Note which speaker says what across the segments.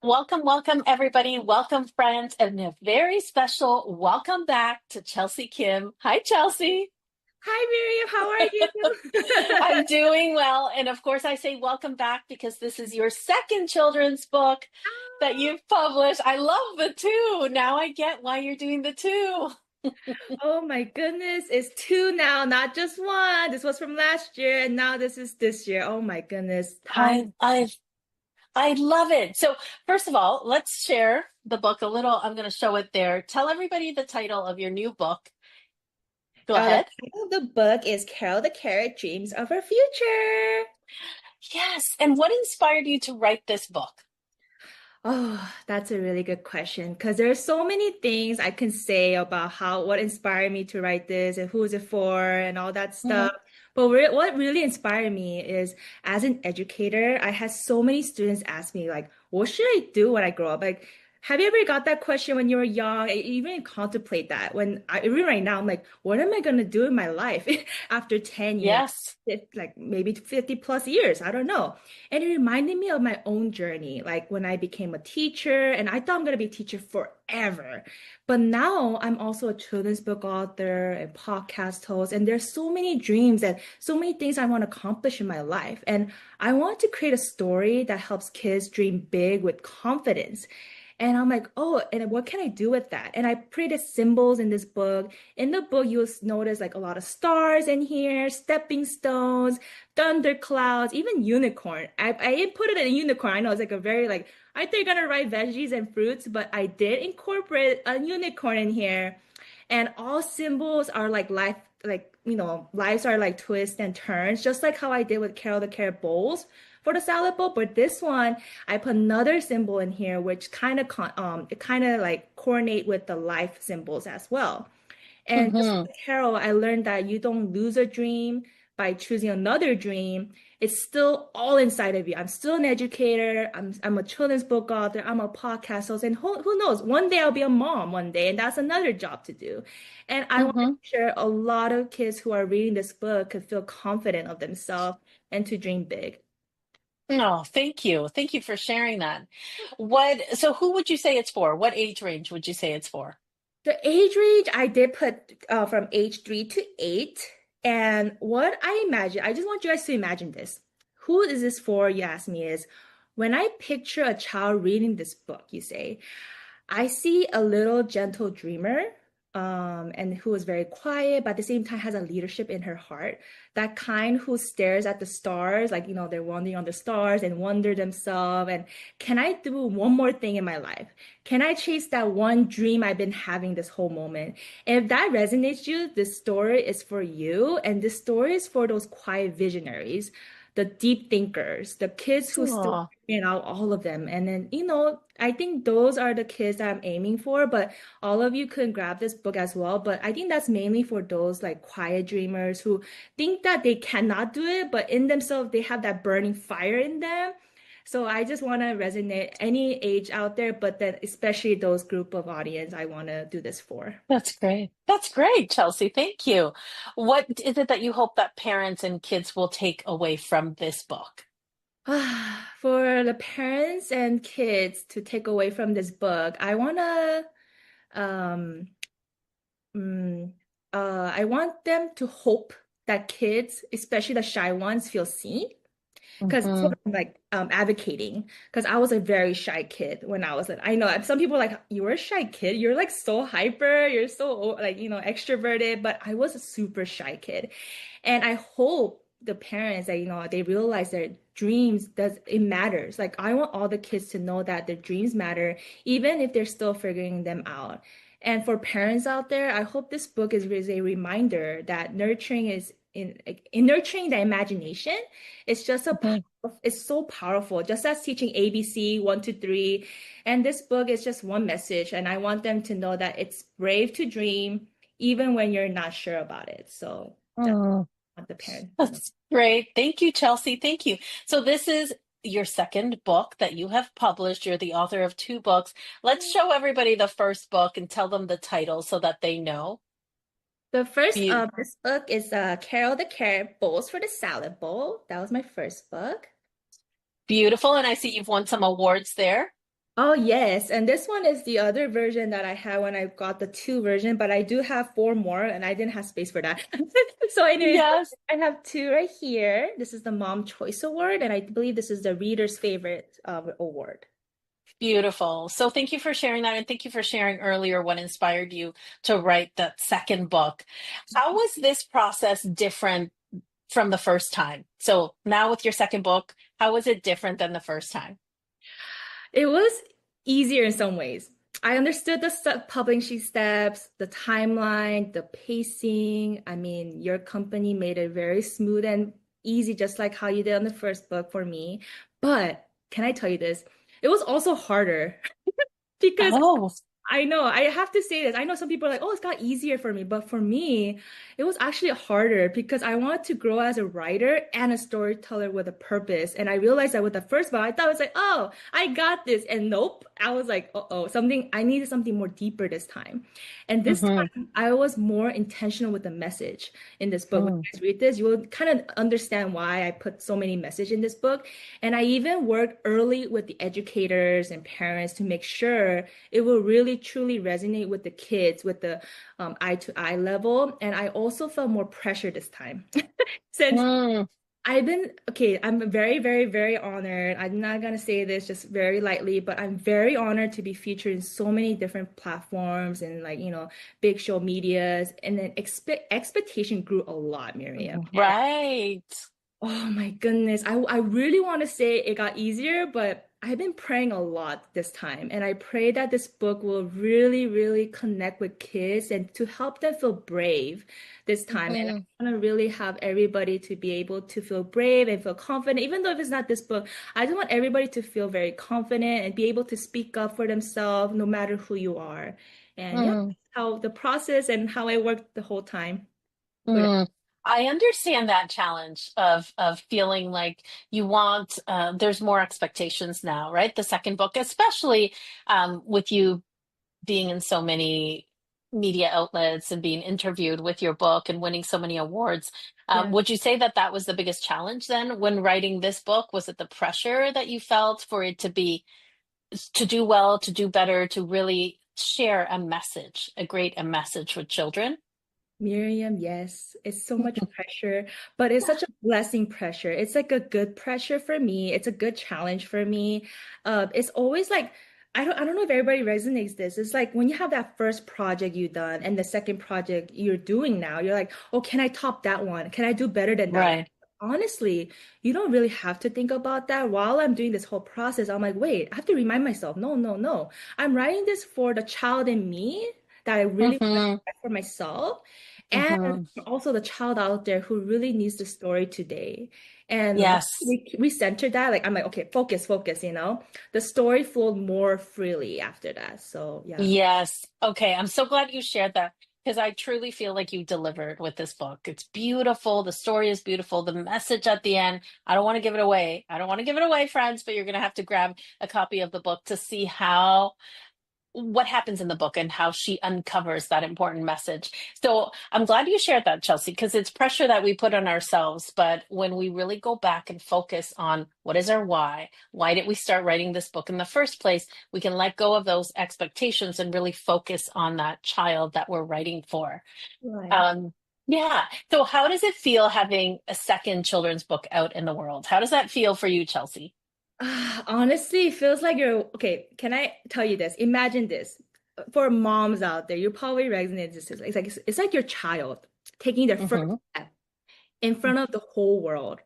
Speaker 1: Welcome, welcome, everybody. Welcome, friends, and a very special welcome back to Chelsea Kim. Hi, Chelsea.
Speaker 2: Hi Miriam, how are
Speaker 1: I'm
Speaker 2: you?
Speaker 1: doing well. And of course, I say welcome back because this is your second children's book that you've published. I love the two. Now I get why you're doing the two.
Speaker 2: Oh my goodness, it's two now, not just one. This was from last year, and now this is this year. Oh my goodness, time.
Speaker 1: I, I, I love it. So, first of all, let's share the book a little. I'm going to show it there. Tell everybody the title of your new book. Go
Speaker 2: The
Speaker 1: ahead.
Speaker 2: title of the book is Carol the Carrot Dreams of Our Future.
Speaker 1: Yes. And what inspired you to write this book?
Speaker 2: Oh, that's a really good question because there's so many things I can say about what inspired me to write this and who is it for and all that stuff. But what really inspired me is as an educator, I had so many students ask me like, what should I do when I grow up? Like, have you ever got that question when you were young? I even contemplate that even right now, I'm like, what am I gonna do in my life after 10 years?
Speaker 1: Yes.
Speaker 2: Like maybe 50 plus years, I don't know. And it reminded me of my own journey, like when I became a teacher, and I thought I'm going to be a teacher forever. But now I'm also a children's book author and podcast host, and there's so many dreams and so many things I want to accomplish in my life. And I want to create a story that helps kids dream big with confidence. And I'm like, oh, and what can I do with that? And I created symbols in this book. In the book, you'll notice like a lot of stars in here, stepping stones, thunderclouds, even unicorn. I didn't put it in a unicorn. I know it's like a very like, I think you're gonna write veggies and fruits, but I did incorporate a unicorn in here. And all symbols are like life, like, lives are like twists and turns, just like how I did with Carol the Carrot Bowls for the salad bowl. But this one, I put another symbol in here, which it kind of like coordinate with the life symbols as well. And just
Speaker 1: Hmm.
Speaker 2: like Carol, I learned that you don't lose a dream by choosing another dream. It's still all inside of you. I'm still an educator. I'm a children's book author. I'm a podcast host. And who knows? One day I'll be a mom one day, and that's another job to do. And I want to
Speaker 1: Hmm.
Speaker 2: make sure a lot of kids who are reading this book could feel confident of themselves and to dream big.
Speaker 1: Oh, thank you. Thank you for sharing that. So who would you say it's for? What age range would you say it's for?
Speaker 2: The age range I did put from age 3 to 8. And what I imagine, I just want you guys to imagine this. Who is this for, you ask me, is when I picture a child reading this book, you say, I see a little gentle dreamer, and who is very quiet, but at the same time has a leadership in her heart. That kind who stares at the stars, like, they're wandering on the stars and wonder themselves. And can I do one more thing in my life? Can I chase that one dream I've been having this whole moment? And if that resonates you, this story is for you. And this story is for those quiet visionaries, the deep thinkers, the kids who still
Speaker 1: Oh,
Speaker 2: out all of them. And then, I think those are the kids that I'm aiming for, but all of you can grab this book as well. But I think that's mainly for those like quiet dreamers who think that they cannot do it, but in themselves, they have that burning fire in them. So I just want to resonate any age out there, but then especially those group of audience I want to do this for.
Speaker 1: that's great. That's great, Chelsea. Thank you. What is it that you hope that parents and kids will take away from this book?
Speaker 2: For the parents and kids to take away from this book, I want to um Mm, I want them to hope that kids, especially the shy ones, feel seen. Because that's what
Speaker 1: Hmm.
Speaker 2: I'm like advocating. Because I was a very shy kid when I was like, I know some people are like, you were a shy kid. You're like so hyper. You're so like, extroverted. But I was a super shy kid. And I hope the parents that, they realize their dreams it matters. Like I want all the kids to know that their dreams matter, even if they're still figuring them out. And for parents out there, I hope this book is a reminder that nurturing is in nurturing the imagination. It's just
Speaker 1: Hmm.
Speaker 2: it's so powerful, just as teaching ABC 1 to 3. And this book is just one message, and I want them to know that it's brave to dream, even when you're not sure about it. So that's
Speaker 1: Mm,
Speaker 2: what the parents to know.
Speaker 1: that's great. Thank you, Chelsea. Thank you. So this is your second book that you have published. You're the author of two books. Let's show everybody the first book and tell them the title so that they know.
Speaker 2: The first
Speaker 1: Be
Speaker 2: this book is Carol the Carrot Bowls for the Salad Bowl. That was my first book.
Speaker 1: Beautiful. And I see you've won some awards there.
Speaker 2: Oh yes, and this one is the other version that I had when I got the two version, but I do have four more and I didn't have space for that. So anyways,
Speaker 1: Yes.
Speaker 2: I have two right here. This is the Mom Choice Award, and I believe this is the Reader's Favorite Award.
Speaker 1: Beautiful. So thank you for sharing that. And thank you for sharing earlier what inspired you to write that second book. How was this process different from the first time? So now with your second book, how was it different than the first time?
Speaker 2: It was easier in some ways. I understood the publishing steps, the timeline, the pacing. I mean, your company made it very smooth and easy, just like how you did on the first book for me. But can I tell you this? It was also harder because
Speaker 1: Oh.
Speaker 2: I know, I have to say this. I know some people are like, oh, it's got easier for me. But for me, it was actually harder because I wanted to grow as a writer and a storyteller with a purpose. And I realized that with the first book, I thought it was like, oh, I got this. And nope, I was like, uh-oh, something, I needed something more deeper this time. And this
Speaker 1: Hmm.
Speaker 2: time, I was more intentional with the message in this book. When you guys read this, you will kind of understand why I put so many message in this book. And I even worked early with the educators and parents to make sure it will really truly resonate with the kids with the eye to eye level. And I also felt more pressure this time since
Speaker 1: Mm-hmm.
Speaker 2: I've been okay. I'm very, very, very honored. I'm not gonna say this just very lightly, but I'm very honored to be featured in so many different platforms and like, big show medias. And then expectation grew a lot, Miriam.
Speaker 1: Right.
Speaker 2: Oh my goodness. I really want to say it got easier, but I've been praying a lot this time. And I pray that this book will really, really connect with kids and to help them feel brave this time. And
Speaker 1: Hmm.
Speaker 2: I want to really have everybody to be able to feel brave and feel confident. Even though if it's not this book, I just want everybody to feel very confident and be able to speak up for themselves no matter who you are. And yeah, how the process and how I worked the whole time for that.
Speaker 1: Mm, I understand that challenge of feeling like you want there's more expectations now, right? The second book, especially with you being in so many media outlets and being interviewed with your book and winning so many awards.
Speaker 2: Yeah.
Speaker 1: Would you say that that was the biggest challenge then when writing this book? Was it the pressure that you felt for it to do well, to do better, to really share a message, a great a message with children?
Speaker 2: Miriam, yes, it's so much pressure, but it's such a blessing pressure. It's like a good pressure for me. It's a good challenge for me. It's always like I don't know if everybody resonates this. It's like when you have that first project you done and the second project you're doing now, you're like, oh, can I top that one? Can I do better than that one?
Speaker 1: Right.
Speaker 2: Honestly, you don't really have to think about that. While I'm doing this whole process, I'm like, wait, I have to remind myself, no, no, no. I'm writing this for the child in me that I really want to
Speaker 1: Hmm.
Speaker 2: write for myself and
Speaker 1: Hmm.
Speaker 2: also the child out there who really needs the story today. And once
Speaker 1: Yes.
Speaker 2: we center that, like I'm like, okay, focus, focus, the story flowed more freely after that. So yeah.
Speaker 1: Yes. Okay. I'm so glad you shared that because I truly feel like you delivered with this book. It's beautiful. The story is beautiful. The message at the end, I don't want to give it away. I don't want to give it away, friends, but you're going to have to grab a copy of the book to see how what happens in the book and how she uncovers that important message. So I'm glad you shared that, Chelsea, because it's pressure that we put on ourselves. But when we really go back and focus on what is our why did we start writing this book in the first place, we can let go of those expectations and really focus on that child that we're writing for.
Speaker 2: Right.
Speaker 1: Um, yeah. So how does it feel having a second children's book out in the world? How does that feel for you, Chelsea?
Speaker 2: Honestly, it feels like you're okay. Can I tell you this? Imagine this. For moms out there, you probably resonate this. It's like your child taking their first
Speaker 1: Hmm.
Speaker 2: step in front of the whole world.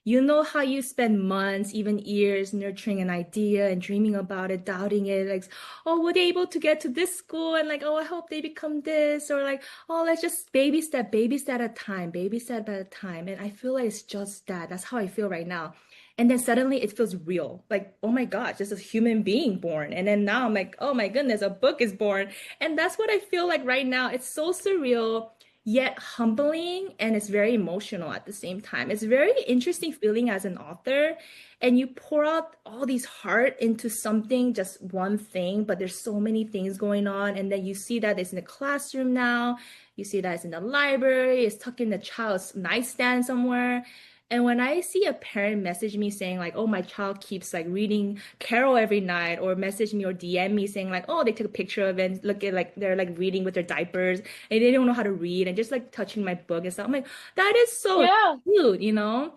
Speaker 2: You know how you spend months, even years, nurturing an idea and dreaming about it, doubting it, like, oh, were they able to get to this school? And like, oh, I hope they become this, or like, oh, let's just baby step at a time, baby step at a time. And I feel like it's just that. That's how I feel right now. And then suddenly it feels real. Like, oh my gosh, this is a human being born. And then now I'm like, oh my goodness, a book is born. And that's what I feel like right now. It's so surreal yet humbling and it's very emotional at the same time. It's a very interesting feeling as an author and you pour out all these heart into something, just one thing, but there's so many things going on and then you see that it's in the classroom now, you see that it's in the library, it's tucked in the child's nightstand somewhere. And when I see a parent message me saying like, "Oh, my child keeps like reading Carol every night," or message me or DM me saying like, "Oh, they took a picture of it and look at like they're like reading with their diapers and they don't know how to read and just like touching my book and stuff." I'm like, that is so
Speaker 1: Yeah.
Speaker 2: cute, you know?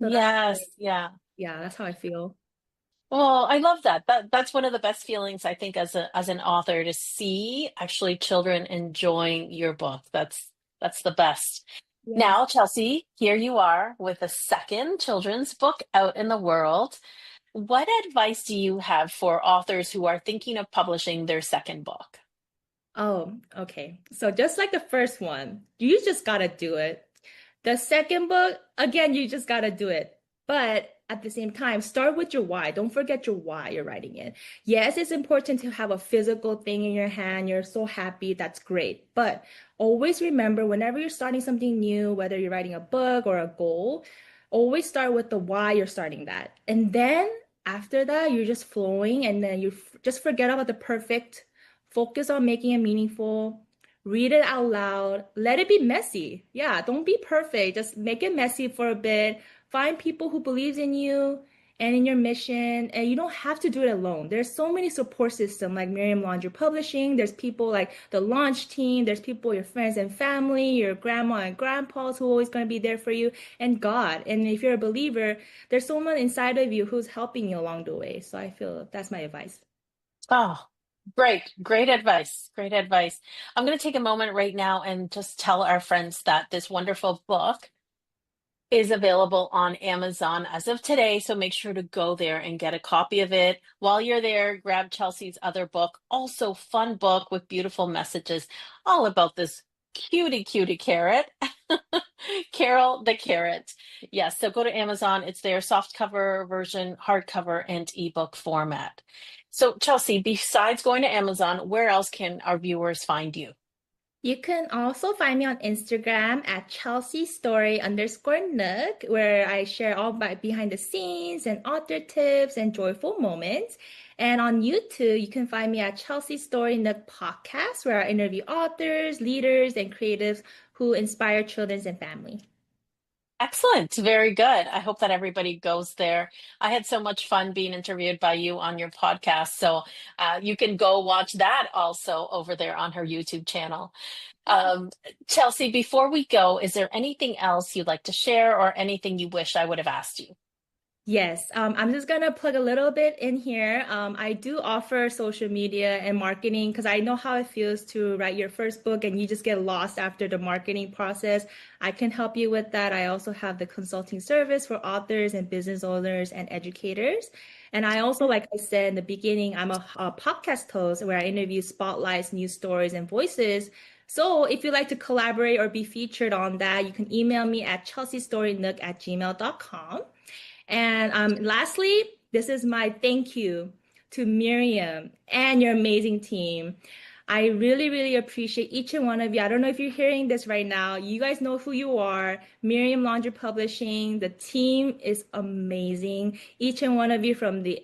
Speaker 2: So that's
Speaker 1: Yes. Yeah.
Speaker 2: yeah, that's how I feel.
Speaker 1: Well, I love that. That's one of the best feelings I think as an author to see actually children enjoying your book. That's the best.
Speaker 2: Yes.
Speaker 1: Now, Chelsea, here you are with a second children's book out in the world. What advice do you have for authors who are thinking of publishing their second book?
Speaker 2: Oh, okay. So just like the first one, you just gotta do it. The second book, again, you just gotta do it. But at the same time, start with your why. Don't forget your why you're writing it. Yes, it's important to have a physical thing in your hand. You're so happy. That's great. But always remember whenever you're starting something new, whether you're writing a book or a goal, always start with the why you're starting that. And then after that, you're just flowing and then just forget about the perfect. Focus on making it meaningful. Read it out loud. Let it be messy. Yeah, don't be perfect. Just make it messy for a bit. Find people who believes in you and in your mission. And you don't have to do it alone. There's so many support systems like Miriam Laundry Publishing. There's people like the launch team. There's people, your friends and family, your grandma and grandpas who are always going to be there for you, and God. And if you're a believer, there's someone inside of you who's helping you along the way. So I feel that's my advice.
Speaker 1: Oh, great, great advice. Great advice. I'm going to take a moment right now and just tell our friends that this wonderful book is available on Amazon as of today. So make sure to go there and get a copy of it. While you're there, grab Chelsea's other book, also fun book with beautiful messages all about this cutie carrot. Carol the carrot. Yes, so go to Amazon. It's their softcover version, hardcover, and ebook format. So, Chelsea, besides going to Amazon, where else can our viewers find you?
Speaker 2: You can also find me on Instagram at Chelsea Story underscore Nook, where I share all my behind the scenes and author tips and joyful moments. And on YouTube, you can find me at Chelsea Story Nook Podcast, where I interview authors, leaders, and creatives who inspire children and family.
Speaker 1: Excellent. Very good. I hope that everybody goes there. I had so much fun being interviewed by you on your podcast. So you can go watch that also over there on her YouTube channel. Um, Chelsea, before we go, is there anything else you'd like to share or anything you wish I would have asked you?
Speaker 2: Yes, I'm just gonna plug a little bit in here. I do offer social media and marketing because I know how it feels to write your first book and you just get lost after the marketing process. I can help you with that. I also have the consulting service for authors and business owners and educators. And I also, like I said in the beginning, I'm a podcast host where I interview spotlights, news stories, and voices. So if you'd like to collaborate or be featured on that, you can email me at chelseastorynook@gmail.com. And lastly, this is my thank you to Miriam and your amazing team. I really, really appreciate each and one of you. I don't know if you're hearing this right now. You guys know who you are. Miriam Laundry Publishing. The team is amazing. Each and one of you from the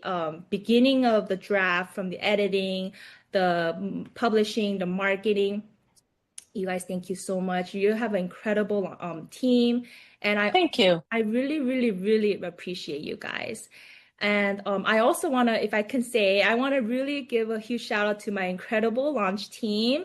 Speaker 2: beginning of the draft, from the editing, the publishing, the marketing. You guys, thank you so much. You have an incredible team, and
Speaker 1: Thank you.
Speaker 2: I really, really, really appreciate you guys. And I also want to, if I can say, I want to really give a huge shout out to my incredible launch team.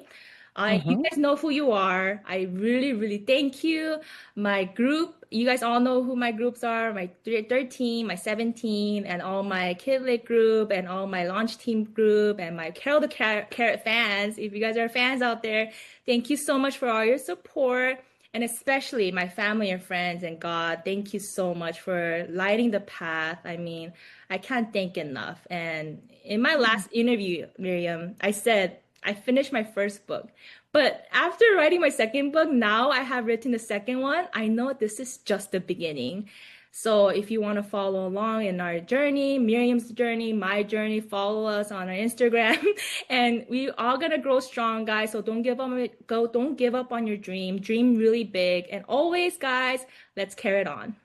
Speaker 2: You
Speaker 1: Hmm.
Speaker 2: guys know who you are. I really, really thank you. My group, you guys all know who my groups are, my 13, my 17, and all my Kidlit group, and all my launch team group, and my Carol the Carrot fans. If you guys are fans out there, thank you so much for all your support. And especially my family and friends and God, thank you so much for lighting the path. I mean, I can't thank enough. And in my last interview, Miriam, I said I finished my first book. But after writing my second book, now I have written the second one. I know this is just the beginning. So if you want to follow along in our journey, Miriam's journey, my journey, follow us on our Instagram. And we all gonna grow strong, guys. So don't give up on your dream. Dream really big. And always, guys, let's carry it on.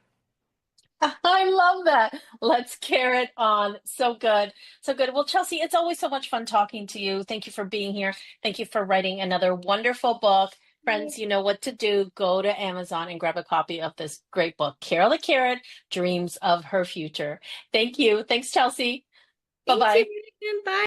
Speaker 1: I love that. Let's carry it on. So good. So good. Well, Chelsea, it's always so much fun talking to you. Thank you for being here. Thank you for writing another wonderful book. Friends, you know what to do. Go to Amazon and grab a copy of this great book, Carol the Carrot, Dreams of Her Future. Thank you. Thanks, Chelsea.
Speaker 2: Thank you.
Speaker 1: Bye-bye.
Speaker 2: Bye.